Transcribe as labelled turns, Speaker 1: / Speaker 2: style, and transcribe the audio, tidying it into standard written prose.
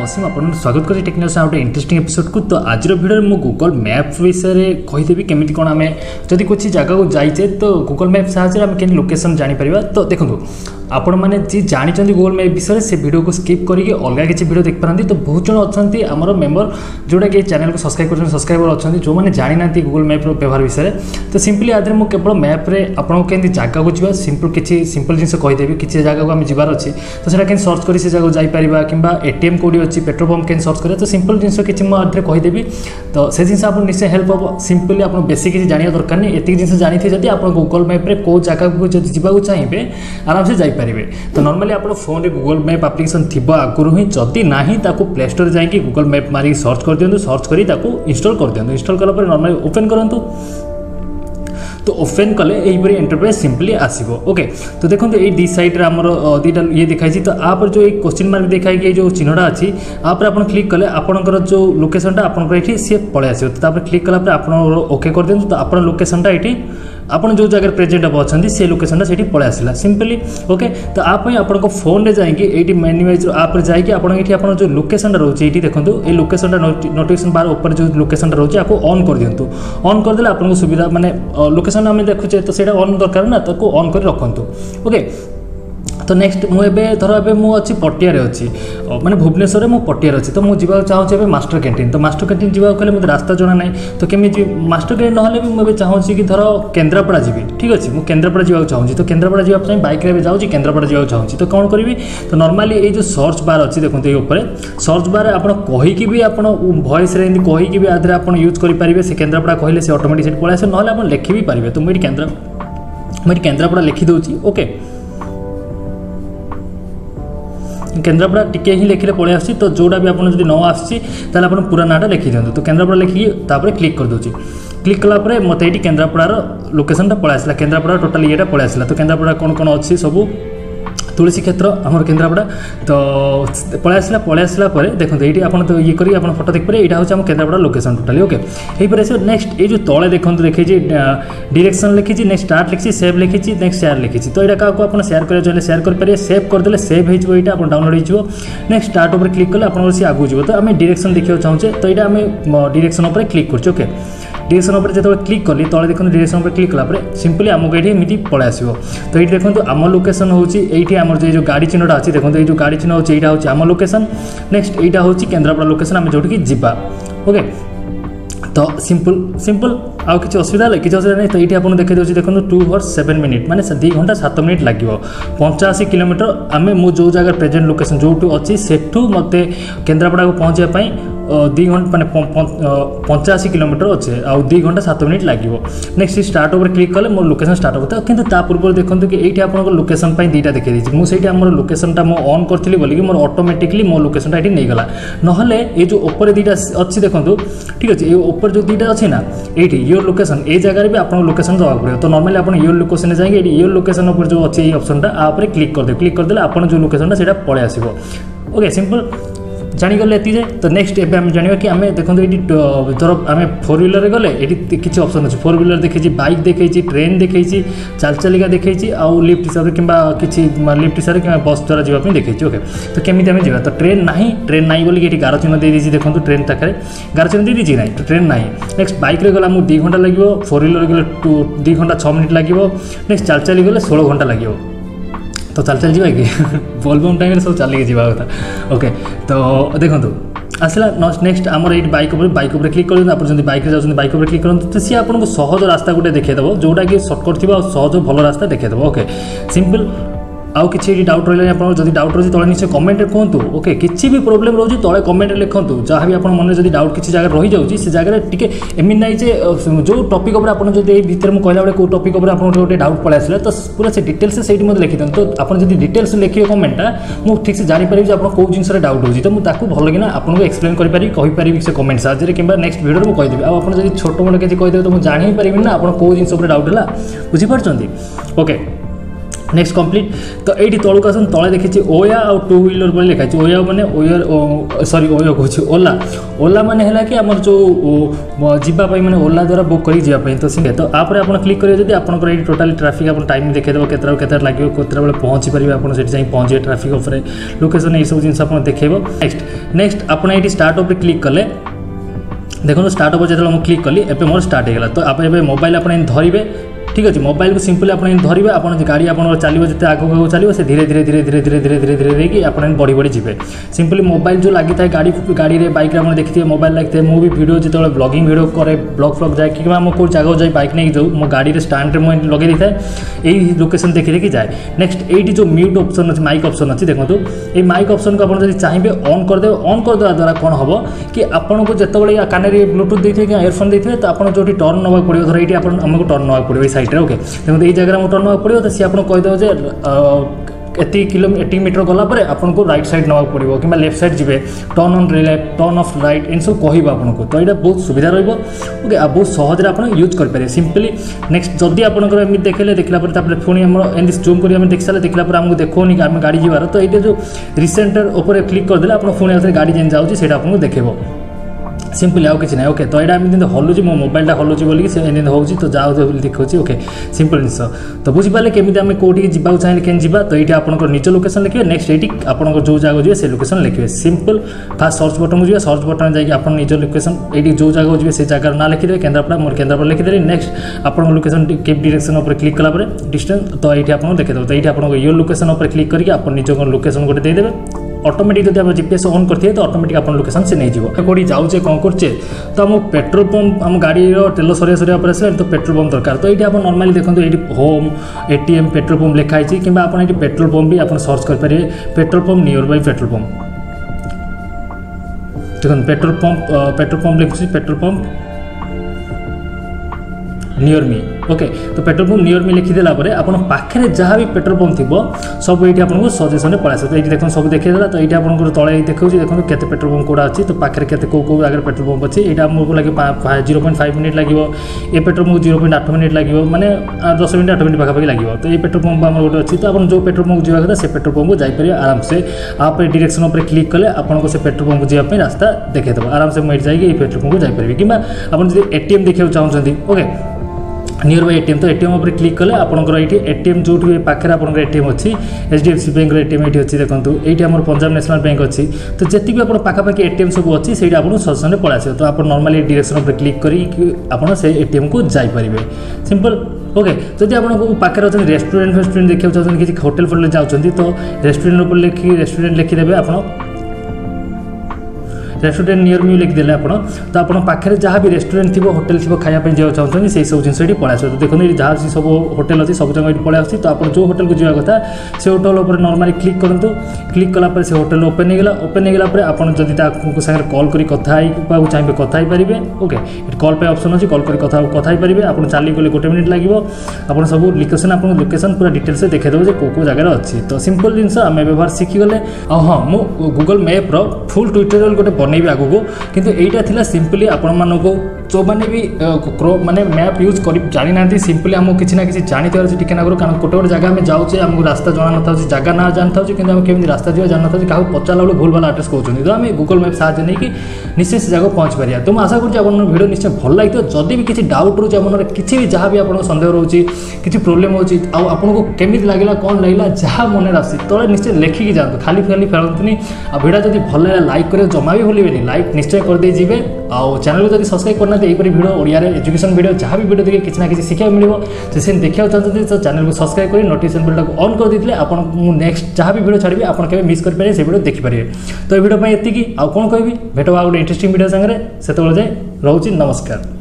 Speaker 1: असीम आपन स्वागत करी टेक्निकल गोटे इंटरेस्टिंग एपिसोड को। तो आज वीडियो में गूगल मैप विषय में कहीदेवी केमी कौन आम जदि कुछ जगह को जाइए तो गूगल मैप साहाय्य आम के लोकेशन जापर। तो देखो आपण मैंने जी जानते गूगल मैप विषय से वीडियो को स्किप करके अलग किसी वीडियो देख पारती। तो बहुत जन अच्छा आमर मेम्बर जोटा कि चैनल को सब्सक्राइब कर सब्सक्राइबर अच्छा जो मैंने जानी ना गूगल मैप व्यवहार विषय। तो सिंपली आदि मुझे केवल मैप्रे आपको केमती जगह को जा सिंपल किसी सिंपल जिन कहीदेवी किसी जगह को आम जबार अच्छी तो सेटा केमती सर्च कर जगह जापर कि एटीएम कौटी अच्छी पेट्रोल पंप के सर्च करें। तो सिंपल जिन किसी मुझे कहीदेवी तो से जिन आप निश्चय हेल्प हम। सिंपली आप बेसी किसी जाना दरकार नहीं एति जिन जानी जब आप गूगल मैप्रे कौ जगह को जब चाहिए आराम से जापर। तो नॉर्मली आप फोन रे गूगल मैप एप्लिकेशन थी आगुरी ही जदि ना प्ले स्टोर जाकि गूगल मैप मारिक सर्च कर दिखाँ सर्च कर इंस्टॉल कर दिखाँ। इंस्टॉल कलापर नॉर्मली ओपन करूँ तो ओपन कले यहीपरी इंटरफेस सिंपली आसो। ओके तो देखो ये दी साइड्रे आमर दीटा ये दिखाई। तो आप जो एक क्वेश्चन मार्क दिखाई कि जो चिन्हटा अच्छी आप क्लिक कले आपंकर जो लोकेशनटा आपंकर सी पलि आस। तो क्लिक कलापर आप ओके कर दिखाँ। तो आप लोकेशनटा ये आप जो जगह प्रेजेंट अब अच्छा से लोकेशनटा से पलि आसला सिंपली। ओके तो आप फोन रे जाकि ये मेन्यूज आप जाकि आप जो लोकेशनटा रोचे ये देखो ये लोकेशनटा नोटिफिकेशन बार ऊपर जो लोकेशनटा रोचे आपको ऑन कर दिंतु। ऑन करदे आपको सुविधा माने लोकेशन आम देखुचे तो सेटा ऑन दरकार ना तो ऑन कर रखु। ओके तो नेक्स्ट मुझे धर ए मुझे पटियारे अच्छी माने भुवनेश्वर में पटियार अच्छी तो मुझे चाहूँ मास्टर कैंटीन। तो मास्टर कैंटीन जावाक कले मुझे रास्ता जना ना तो केमी मास्टर कैंटीन ना भी मुझे चाहूँ कि धर केन्द्रापड़ा जी ठीक अच्छे मुझे केन्द्रापड़ा जावाक चाहूँ। तो केन्द्रापड़ा जावाई बाइक रे जाऊँगी केन्द्रापड़ा जावाक चाहूँ तो कौन करी। तो नॉर्मली ये जो सर्च बार अच्छी देखते ये ऊपर सर्च बार आप कहीकि भी आप वॉइस रे कहीकि भी आधे आप यूज करेंगे से केन्द्रापड़ा कहले से ऑटोमेटिक से पलि आस ना आप लिखि भी पारे। तो मुझे केन्द्रापड़ा लिखी दूसरी। ओके केन्द्रापड़ा टिके ही लिखिले पलि आसी। तो जोड़ा भी आपन जदि न आसी ताले आपन पूरा नाटा लिखि दियंतु। तो केन्द्रापड़ा लिखिकी तापर क्लिक कर दूची। क्लिक कलापर मत ये केन्द्रापड़ार लोकेशनटा पलि आसला केन्द्रापड़ा टोटाल ये पलि आसला। तो केन्द्रापड़ा कौन कौन अच्छी सब तुलसी क्षेत्र आमर केन्द्रापड़ा तो पलि आसला देखो ये आप तो ये करी आप फोटो देखिए यहाँ हूँ आम केन्द्रापड़ा लोकेशन टोटाली। ओके यही पर आसो नेक्स्ट ये जो तले देखो देखी डायरेक्शन लिखी नेक्स्ट स्टार्ट लिखी सेव लिखी नेक्स्ट शेयर लिखी। तो यहाँ क्या आप शेयर करें चाहिए शेयर करेंगे सेव करदे सेव हो यहाँ आप डाउनलोड हो। नेक्स्ट स्टार्ट उपर क्लिक कले आप सी आगू जी। तो आम डायरेक्शन देखा चाहूँचे तो यहाँ आम डायरेक्शन उपर क्लिक कर। ओके डायरेक्शन उपर जो क्लिक कली तले देखो डायरेक्शन उपर क्लिक कलापर सिंपली आमको ये एमती पलि आसो। तो ये देखो आम लोकेशन होती आम जो गाड़ी चिन्हटा अच्छी देखो ये जो गाड़ी चिन्ह अच्छे यहाँ हूँ आम लोकेशन। नेक्स्ट यहाँ हूँ केन्द्रापड़ा लोकेशन आम जोटिकी जीवा। ओके तो सिंपल आउ किसी असुविधा नहीं। तो ये आप देखते देखो 2 hours 7 minutes माने 2 घंटा 7 मिनिट लगे 85 किलोमीटर आम मु जो जगह प्रेजेंट लोकेशन जो अच्छी सेठू मत केन्द्रापड़ा को पहुँचापी 2 घंटा माने 85 किलोमीटर अच्छे आ 2 घंटा 7 मिनिट लगे। नेक्स्ट स्टार्ट ओवर क्लिक कले मोर लोकेशन स्टार्ट होता है। किंतु ता पूर्व देखो कि ये आप लोकेशन दुईटा देखी दी मुझे मोर लोकेशनटा मु ऑन करी बोलिए मोर ऑटोमेटिकली मो लोकेशनटा ये नहीं गला ना ये जो ऊपर दुईटा अच्छी देखो ठीक अच्छे ये ऊपर जो दुईटा अच्छी ना ये योर लोकेशन ये जगह भी आप लोकेशन दवा पड़े। तो नॉर्मली आप योर लोकेशन जाएंगे योर लोकेशन ऊपर जो अच्छे ऑप्शनटा आप क्लिक करदे क्लिक करदे आप जो लोकेशनटा से पलि आसो। ओके सिंपल जानीगले ये जाए। तो नेक्स्ट एवं आम जाना कि आम देखो ये धर आम 4 व्हीलर गले ये किसी ऑप्शन अच्छे 4 व्हीलर देखी बाइक देखी ट्रेन देखी चाल चलिका देखी आउ लिफ्ट हिसाब से कि लिफ्ट हिसाब से बस द्वारा जावाई देखी। ओके तो केमी आम जा। तो ट्रेन ना बोलिए ये गार चिन्ह दे दी देखो ट्रेन पाखे गार चिन्ह दे दी ना तो ट्रेन ना। नेक्स्ट बाइक गला 2 घंटा लगे 4 व्हीलर गले 2 घंटा 6 मिनिट लगे। नेक्स्ट चाल चली गले 16 घंटा लगे। तो चल जाए कि बोलबम टाइम सब चलिए जावा कथा। ओके तो देखो आसला नेक्स्ट आमर ये बाइक उपर क्लिक कर आप बाइक जाऊँ बाइक उपर क्लिक करूँ तो सी आपको सहज रास्ता गोटे देखिदेव जोटा कि सर्टकट थी सहज भल रास्ता देखिदेव। ओके सिंपल आउ कि डाउट रही आप डाउट रही तले निश्चय कमेंट कहतु। ओके किसी भी प्रोब्लेम रोचे तले कमेंट लिखु जहाँ भी आप मन जब डाउट किसी जगह रही जाऊँगी से जगह टी एमती ना जो टॉपिक आप भर मुझे कहला बेले टॉपिक गोटे डाउट पलि आसा तो पूरा से डिटेल्स से लिखि दिखाँ। तो आप डिटेल्स लिखे कमेंटा मुझे ठीक से जानीपारि आप कौ जिन डाउट होती तो मुझे भल कि आपको एक्सप्लेन करें से कमेंट साहाଯ୍य कि नेक्स्ट वीडियो मुझे कहीदेवी। आप छोट मोट किसी कहीदेवे तो मुझे जानी पारि ना आप कौ जिन डाउट है बुझीपार। ओके नेक्स्ट कंप्लीट तो ये तौक आसन तले देखी ओया और टू व्हीलर बोली लिखाई ओया मैंने ओयर सॉरी ओया कहूँ ओला ओला माने है कि आमर जो जीवाई मैंने ओला द्वारा बुक कर जावाई तो सी तो आप क्लिक करेंगे जब आपंकर ये टोटाल ट्राफिक आप टाइम देखदेव के लगे केतटा बेले पहुँची पारे आप पहुँचे ट्राफिक उपर लोकेशन ये सब जिन देखेब नेक्स्ट आप ये स्टार्ट उपर क्लिक कले देखो स्टार्ट उपर जो क्लिक कली एवं मोर स्टार्ट होगा तो आप मोबाइल आप धरवे ठीक अच्छे मोबाइल को सिंपली आप धरवे आप गाड़ी आप चलो जिते आगे चलो से धीरे धीरे धीरे धीरे धीरे धीरे धीरे धीरे देखिए आप बढ़ी बढ़ी जी सिंपली मोबाइल जो लगी था गाड़ी में बाइक आप देखिए मोबाइल लगी है मुझे वीडियो जो ब्लॉगिंग वीडियो करे ब्लॉग फ्लॉग जाए कि कौ जगह जाए बाइक नहीं जाऊँ मो गाड़ी स्टाण्ड में लगे था यही लोकेशन देखी देखी जाए नेक्स्ट ये जो म्यूट ऑप्शन अच्छे माइक ऑप्शन अच्छी देखो ये माइक ऑप्शन को आप चाहिए ऑन करदे ऑन करदे द्वारा कौन हम कि आपको जिते कान ब्लूटूथ देते कि इयरफोन देते तो आप जो टर्न नाक पड़ो धर ये आमको टर्न नाक पड़ो साइड ओके देखो ये जगह टर्न नाक पड़ो तो सी आपको कहीदे एटी मीटर गलापर आपको राइट साइड नाक पड़ो कि लेफ्ट साइड जी turn on left turn off right इन सब कह आपको तो यहाँ बहुत सुविधा रोके आ बहुत सहजरे आप यूज करेंगे सिंपली नेक्स्ट जदि आपंकर एमती देखले देखला पुणी एम जूम कर देखी सारे देखला आमको देखोनी आम गाड़ी जीवार तो ये जो रिसेंटर उपर क्लिक करदे आप पुणी गाड़ी जेन जाऊँगी से आपको देखेब सिंपली आउ कि ना ओके तो यहाँ आम हलुची मो मोबाइलटा हलुची बोलिक से हूँ तो जाओ देखा ओके सिंपल जिस तो बुझीपारे केमी आम कौटी जावाक चाहिए केन जा तो ये आप निज लोकेशन लिखे नेक्स्ट ये आप जो जगह जी से लोकेशन लिखे सिंपल फास्ट सर्च बटन को जी सर्च बटन जाकि आप निज लोकेशन ये जो जगह जी से जगार ना लिखिदे केन्द्रापड़ा मोर केन्द्रापड़ा लिखिदे नेक्स्ट आप लोकेशन केप डायरेक्शन उपर क्लिक कलापर डिस्टेंस तो ये आपको देखिए तो ये आप यो लोकेशन उपर क्लिक करके आप निज लोकेशन गोटे देदेवे ऑटोमेटिक जब जीपीएस ऑन करते तो ऑटोमेटिक आप लोकेशन से नहीं जीव कौटी जाऊे कौन करचे तो आम पेट्रोल पंप आम गाड़ी तेल सरिया सरिया पर आसे तो पेट्रोल पंप दरकार तो ये आप नॉर्मली देखो ये होम एटीएम पेट्रोल पंप लिखाई कि आप पेट्रोल पंप भी आप सर्च करेंगे petrol pump nearby petrol pump देखो पेट्रोल पंप लिखुची petrol pump near me okay तो पेट्रोल पंप नियर मी लिखिदेला आप पाखे जहाँ भी पेट्रोल पंप थी सब ये आपको सजेसन पड़ा तो ये देखो सब देखीदेला तो ये आप तले देखो देखो केते पेट्रोल पंप कौटा अच्छी तो पाखे के कौ जगह पेट्रोल पंप अच्छी यहाँ आमको लगे 0.5 मिनिट लगे ये पेट्रोल पंप 0.8 मिनिट लगे मैंने 10 मिनिट 8 मिनिट पाखापाखि लगे तो ये पेट्रोल पंप आम गोटे अच्छी तो आप जो पेट्रोल पंप जावा कथा से पेट्रोल पंप को जापर आराम से आप डायरेक्शन उपर क्लिक कले आपको से पेट्रोल पंप जावाई रास्ता देखिए आराम से मुझे जाइए ये पेट्रोल पंप को जापर कि आप एटीएम देखा चाहते ओके नियर बाय एटीएम तो एटीएम उपर क्लिक कले आपंकर ये एटीएम जो पाखे आप एटीएम अच्छी एचडीएफसी बैंक एटीएम ये अच्छी देखो ये आम पंजाब नेशनल बैंक अच्छी तो जी आप पाखापाखि एटीएम सब अच्छी से आपको सजेसन पड़ा आस तो आप नॉर्मली डायरेक्शन उपर क्लिक कर से एटीएम को जापरेंगे सिंपल ओके जदि आपको पाखे अच्छे रेस्टोरेंट फेस्टोरेंट देखा चाहते किसी होटेल फोटेल जाऊँगी तो रेस्टोरेंट उपर लिखी रेस्टोरेंट लिखिदेवे आप रेस्टोरेंट नियर मी लिखिदेले आप तो आप पाखे जहाँ भी रेस्टोरेंट थी होटेल थी खायापी जावा चाहते से सब जिन ये पड़ा तो देखो ये जहाँ सब होटेल अच्छी सब जगह ये पड़ा आसी तो आप जो होटेल को जावा कथा से होटेल उपर नॉर्मली क्लिक करूँ क्लिक कलापर से होटेल ओपन होगा आप जब सागर कॉल कर कथा चाहिए कथा पारे ओके कॉल पे ऑप्शन अच्छी कॉल कर कथा पारे आप चली गले 1 मिनिट लगे आप सब लोकेशन आप लोकेशन पूरा डिटेल से देखिदेव कौ जगह अच्छी तो सिंपल जिन आम व्यवहार शिखिगले हाँ मुझे गूगल मैप्र फुल ट्यूटोरियल गोटे बनैबी आगू किंतु एटा थिला सिंपली आपण मानको जो मैंने भी माने मैप यूज कर जानी ना सिंपली आमको किसी ना किसी जानी टिके ना कारण गोटे गोटे जगह आम जाऊे आमको रास्ता जाना ना था जगह ना जानी था कि केमी रास्ता जी जाना था क्या पचारा बेले भूल भाल आड्रेस कहते तो आम गूगल मैप साहाଯ୍य नहीं कि निश्चय से जगह पहुँच पारिया तो मुझे आशा करूँ वीडियो निश्चय भल लगे जदि भी किसी डाउट रोचे मन किसी भी जहाँ भी आप सन्देह रोचे किसी प्रोब्लेम होची आपको केमी लगे कौन लगे जहाँ मन आसी तले निश्चय लिखिकी जातु खाली खाली फेरतुनि आ वीडियो जब भल लाइक कर जमा भी भूलें लाइक निश्चय करदे जीवे आउ चैनल को जब सब्सक्राइब करना यहीपरि वीडियो ओडिया एजुकेशन वीडियो जहाँ भी वीडियो देखिए किसी ना किसी शिक्षा मिले तो से देखा चाहते तो चैनल को सब्सक्राइब कर नोटिफिकेशन बेल को ऑन कर देते आप नेक्स्ट जहाँ भी वीडियो छाड़ी आप मिस करेंगे से वीडियो देखिपारे तो वीडियो एति आउ कौन कहबी भेट गोटे इंटरेस्टिंग वीडियो सागर से जाए रोचे नमस्कार।